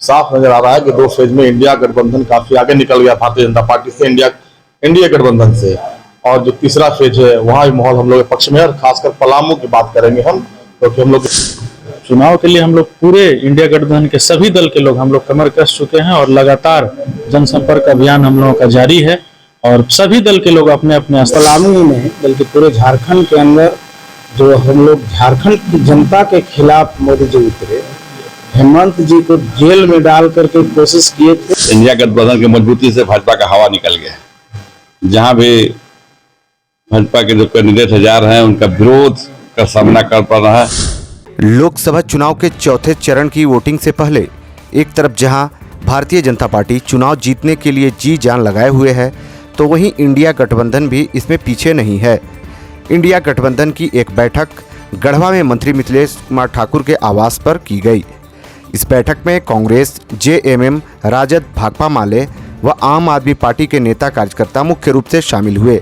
साफ नजर आ रहा है कि 2 फेज में इंडिया गठबंधन काफी आगे निकल गया भारतीय जनता पार्टी से इंडिया गठबंधन से। और जो तीसरा फेज है वहां भी माहौल हम लोग के पक्ष में है, और खासकर पलामू की बात करेंगे हम, क्योंकि हम लोग चुनाव के लिए हम लोग पूरे इंडिया गठबंधन के सभी दल के लोग हम लोग कमर कस चुके हैं और लगातार जनसंपर्क अभियान हम लोगों का जारी है। और सभी दल के लोग अपने अपने पलामू ही नहीं बल्कि पूरे झारखंड के अंदर जो हम लोग झारखंड की जनता के खिलाफ मोदी जी उतरे, हेमंत जी को जेल में डाल करके कोशिश किए थे। इंडिया गठबंधन की मजबूती से भाजपा का हवा निकल गया। जहां भी भाजपा के जो कैंडिडेट जा रहे हैं उनका विरोध का सामना कर पा रहा है। लोकसभा चुनाव के चौथे चरण की वोटिंग से पहले एक तरफ जहां भारतीय जनता पार्टी चुनाव जीतने के लिए जी जान लगाए हुए है, तो वहीं इंडिया गठबंधन भी इसमें पीछे नहीं है। इंडिया गठबंधन की एक बैठक गढ़वा में मंत्री मिथिलेश कुमार ठाकुर के आवास पर की गई। इस बैठक में कांग्रेस, जेएमएम, राजद, भाकपा माले व आम आदमी पार्टी के नेता कार्यकर्ता मुख्य रूप से शामिल हुए।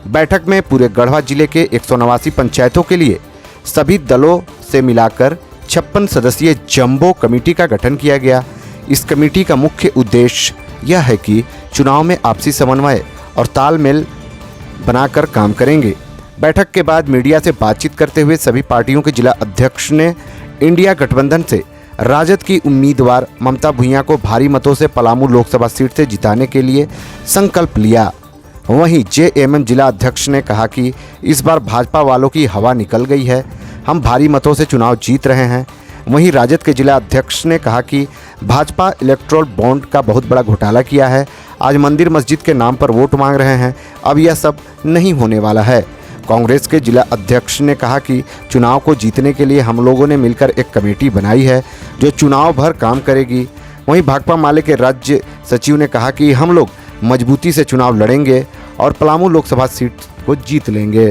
बैठक में पूरे गढ़वा जिले के 189 पंचायतों के लिए सभी दलों से मिलाकर 56 सदस्यीय जंबो कमेटी का गठन किया गया। इस कमेटी का मुख्य उद्देश्य यह है कि चुनाव में आपसी समन्वय और तालमेल बनाकर काम करेंगे। बैठक के बाद मीडिया से बातचीत करते हुए सभी पार्टियों के जिला अध्यक्ष ने इंडिया गठबंधन से राजद की उम्मीदवार ममता भुइयां को भारी मतों से पलामू लोकसभा सीट से जिताने के लिए संकल्प लिया। वहीं जेएमएम जिला अध्यक्ष ने कहा कि इस बार भाजपा वालों की हवा निकल गई है, हम भारी मतों से चुनाव जीत रहे हैं। वहीं राजद के जिला अध्यक्ष ने कहा कि भाजपा इलेक्ट्रोल बॉन्ड का बहुत बड़ा घोटाला किया है, आज मंदिर मस्जिद के नाम पर वोट मांग रहे हैं, अब यह सब नहीं होने वाला है। कांग्रेस के जिला अध्यक्ष ने कहा कि चुनाव को जीतने के लिए हम लोगों ने मिलकर एक कमेटी बनाई है जो चुनाव भर काम करेगी। वहीं भाकपा माले के राज्य सचिव ने कहा कि हम लोग मजबूती से चुनाव लड़ेंगे और पलामू लोकसभा सीट को जीत लेंगे।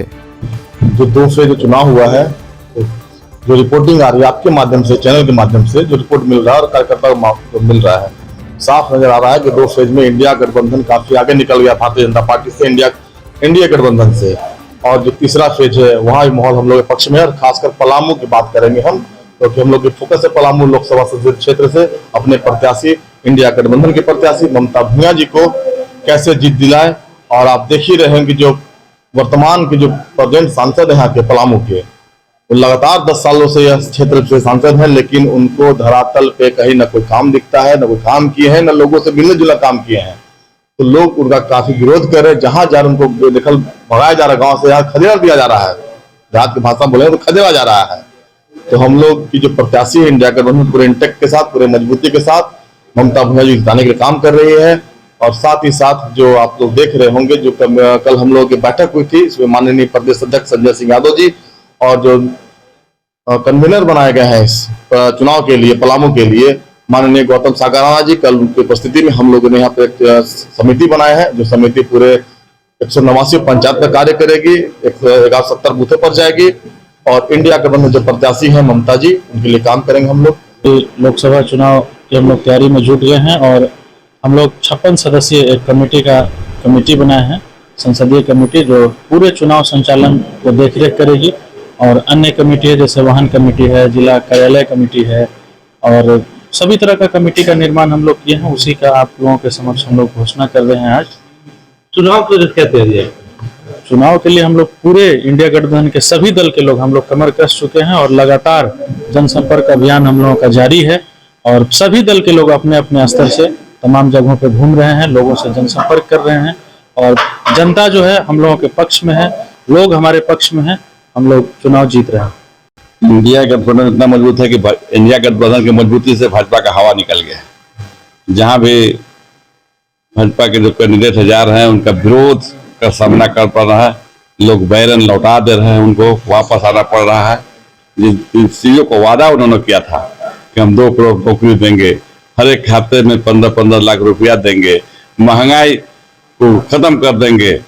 जो 2 फेज चुनाव हुआ है, जो रिपोर्टिंग आ रही है आपके माध्यम से, चैनल के माध्यम से जो रिपोर्ट मिल रहा है और कार्यकर्ता को मिल रहा है, साफ नजर आ रहा है कि 2 फेज में इंडिया गठबंधन काफी आगे निकल गया भारतीय जनता पार्टी से इंडिया गठबंधन से। और जो तीसरा फेज है वहां भी माहौल हम लोग के पक्ष में है, और खासकर पलामू की बात करेंगे हम, क्योंकि हम लोग के फोकस है पलामू लोकसभा संसदीय क्षेत्र से अपने प्रत्याशी इंडिया गठबंधन के प्रत्याशी ममता भुइयां जी को कैसे जीत दिलाए। और आप देख ही रहे हैं कि जो वर्तमान के जो प्रेजेंट सांसद है यहाँ के पलामू के, वो लगातार 10 सालों से यह क्षेत्र से सांसद है, लेकिन उनको धरातल पे कहीं न कोई काम दिखता है, न कोई काम किए हैं, न लोगों से मिलने जुलने काम किए हैं। तो लोग उनका काफी विरोध कर रहे हैं। जहां जा रहे उनको निकल भगाया जा रहा है, गांव से यहाँ खदेड़ा दिया जा रहा है, देहात की भाषा बोले तो खदेड़ा जा रहा है। तो हम लोग की जो प्रत्याशी है इंडिया गठबंधन पूरे इंटेक्ट के साथ, पूरे मजबूती के साथ ममता भुइयां जी जिताने के लिए काम कर रही है। और साथ ही साथ जो आप लोग देख रहे होंगे, जो कल हम लोगों की बैठक हुई थी, इसमें माननीय प्रदेश अध्यक्ष संजय सिंह यादव जी और जो कन्वीनर बनाए गए हैं इस चुनाव के लिए पलामू के लिए माननीय गौतम सागराना जी, कल उनकी उपस्थिति में हम लोगों ने यहाँ पे एक समिति बनाया है। जो समिति पूरे 189 पंचायत में कार्य करेगी, 170 बूथों पर जाएगी और इंडिया गठबंधन जो प्रत्याशी है ममता जी, उनके लिए काम करेंगे हम लोग। लोकसभा चुनाव की हम लोग तैयारी में जुट गए हैं और हम लोग 56 सदस्यीय एक कमेटी बनाए हैं, संसदीय कमेटी, जो पूरे चुनाव संचालन को देखरेख करेगी। और अन्य कमेटी है जैसे वाहन कमेटी है, जिला कार्यालय कमेटी है, और सभी तरह का कमेटी का निर्माण हम लोग किए हैं। उसी का आप लोगों के समक्ष हम लोग घोषणा कर रहे हैं। आज चुनाव के लिए क्या तैयारी है? चुनाव के लिए हम लोग पूरे इंडिया गठबंधन के सभी दल के लोग हम लोग कमर कस चुके हैं और लगातार जनसंपर्क अभियान हम लोगों का जारी है। और सभी दल के लोग अपने अपने स्तर से तमाम जगहों पे घूम रहे हैं, लोगों से जनसंपर्क कर रहे हैं। और जनता जो है हम लोगों के पक्ष में है, लोग हमारे पक्ष में है, हम लोग चुनाव जीत रहे हैं। इंडिया गठबंधन इतना मजबूत है कि इंडिया गठबंधन की मजबूती से भाजपा का हवा निकल गया। जहां भी भाजपा के जो कैंडिडेट जा रहे हैं उनका विरोध का सामना कर पा रहा है, लोग बैरन लौटा दे रहे हैं, उनको वापस आना पड़ रहा है। जिन चीजों को वादा उन्होंने किया था कि हम 2 करोड़ नौकरी देंगे, हर एक खाते में 15-15 लाख रुपया देंगे, महंगाई को खत्म कर देंगे।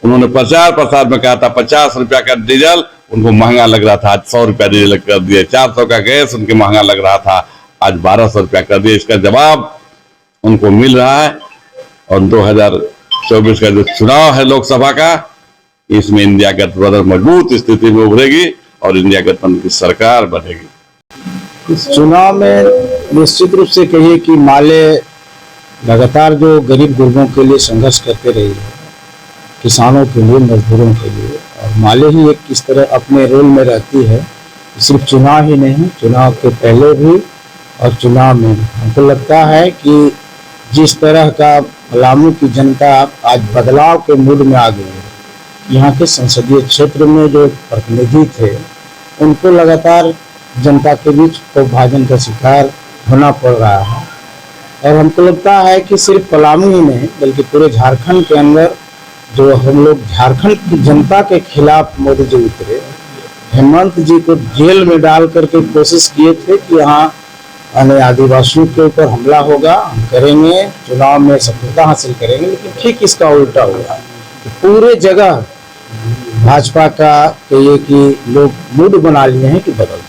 उन्होंने प्रचार में कहा था 50 रुपया का डीजल उनको महंगा लग रहा था, आज 100 रुपया डीजल कर दिए। 400 का गैस उनके महंगा लग रहा था, आज 1200 रुपया कर दिए। इसका जवाब उनको मिल रहा है। और 2024 का जो चुनाव है लोकसभा का, इसमें इंडिया गठबंधन मजबूत स्थिति में उभरेगी और इंडिया गठबंधन की सरकार बनेगी। इस चुनाव में निश्चित रूप से कहिए कि माले लगातार जो गरीब गुरबों के लिए संघर्ष करते रही है, किसानों के लिए, मजदूरों के लिए, और माले ही एक किस तरह अपने रोल में रहती है। सिर्फ चुनाव ही नहीं, चुनाव के पहले भी और चुनाव में भी। हमको लगता है कि जिस तरह का पलामू की जनता आज बदलाव के मूड में आ गई है, यहाँ के संसदीय क्षेत्र में जो प्रतिनिधि थे उनको लगातार जनता के बीच विभाजन का शिकार होना पड़ रहा है। और हमको लगता है कि सिर्फ पलामू ही नहीं बल्कि पूरे झारखंड के अंदर जो हम लोग झारखंड की जनता के खिलाफ मोदी जी उतरे, हेमंत जी को जेल में डाल करके कोशिश किए थे कि यहाँ आदिवासियों के ऊपर हमला होगा, हम करेंगे, चुनाव में सफलता हासिल करेंगे। लेकिन ठीक इसका उल्टा हुआ कि पूरे जगह भाजपा का कहिए कि लोग मूड बना लिए हैं कि बदल